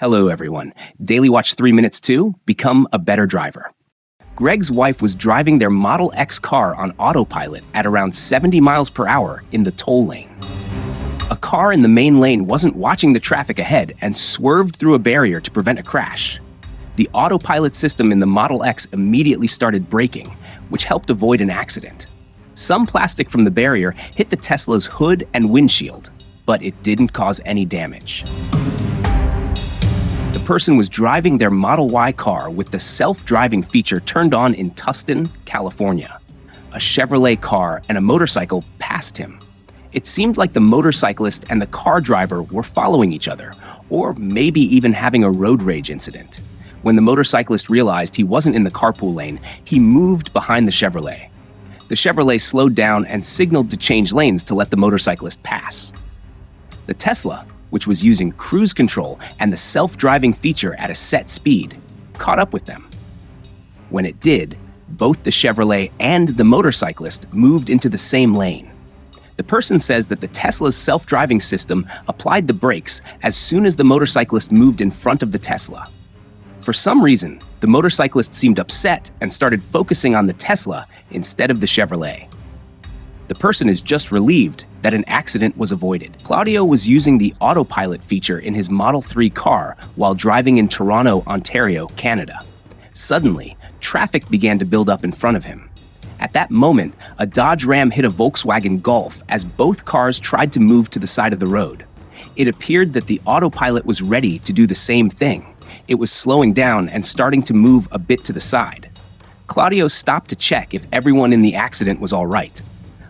Hello, everyone. Daily Watch 3 Minutes to become a better driver. Greg's wife was driving their Model X car on autopilot at around 70 miles per hour in the toll lane. A car in the main lane wasn't watching the traffic ahead and swerved through a barrier to prevent a crash. The autopilot system in the Model X immediately started braking, which helped avoid an accident. Some plastic from the barrier hit the Tesla's hood and windshield, but it didn't cause any damage. The person was driving their Model Y car with the self-driving feature turned on in Tustin, California. A Chevrolet car and a motorcycle passed him. It seemed like the motorcyclist and the car driver were following each other, or maybe even having a road rage incident. When the motorcyclist realized he wasn't in the carpool lane, he moved behind the Chevrolet. The Chevrolet slowed down and signaled to change lanes to let the motorcyclist pass. The Tesla, which was using cruise control and the self-driving feature at a set speed, caught up with them. When it did, both the Chevrolet and the motorcyclist moved into the same lane. The person says that the Tesla's self-driving system applied the brakes as soon as the motorcyclist moved in front of the Tesla. For some reason, the motorcyclist seemed upset and started focusing on the Tesla instead of the Chevrolet. The person is just relieved that an accident was avoided. Claudio was using the autopilot feature in his Model 3 car while driving in Toronto, Ontario, Canada. Suddenly, traffic began to build up in front of him. At that moment, a Dodge Ram hit a Volkswagen Golf as both cars tried to move to the side of the road. It appeared that the autopilot was ready to do the same thing. It was slowing down and starting to move a bit to the side. Claudio stopped to check if everyone in the accident was all right.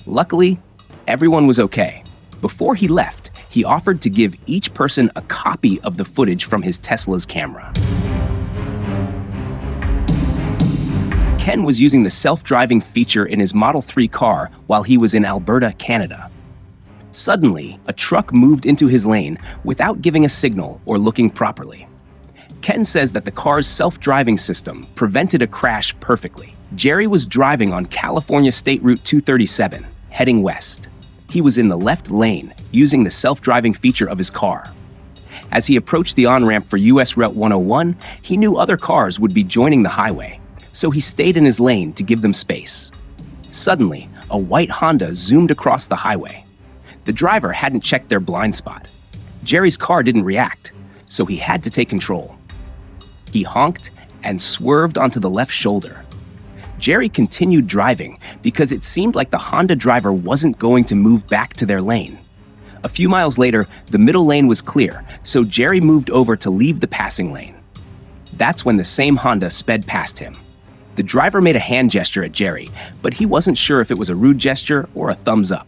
Luckily, everyone was okay. Before he left, he offered to give each person a copy of the footage from his Tesla's camera. Ken was using the self-driving feature in his Model 3 car while he was in Alberta, Canada. Suddenly, a truck moved into his lane without giving a signal or looking properly. Ken says that the car's self-driving system prevented a crash perfectly. Jerry was driving on California State Route 237, heading west. He was in the left lane, using the self-driving feature of his car. As he approached the on-ramp for US Route 101, he knew other cars would be joining the highway, so he stayed in his lane to give them space. Suddenly, a white Honda zoomed across the highway. The driver hadn't checked their blind spot. Jerry's car didn't react, so he had to take control. He honked and swerved onto the left shoulder. Jerry continued driving because it seemed like the Honda driver wasn't going to move back to their lane. A few miles later, the middle lane was clear, so Jerry moved over to leave the passing lane. That's when the same Honda sped past him. The driver made a hand gesture at Jerry, but he wasn't sure if it was a rude gesture or a thumbs up.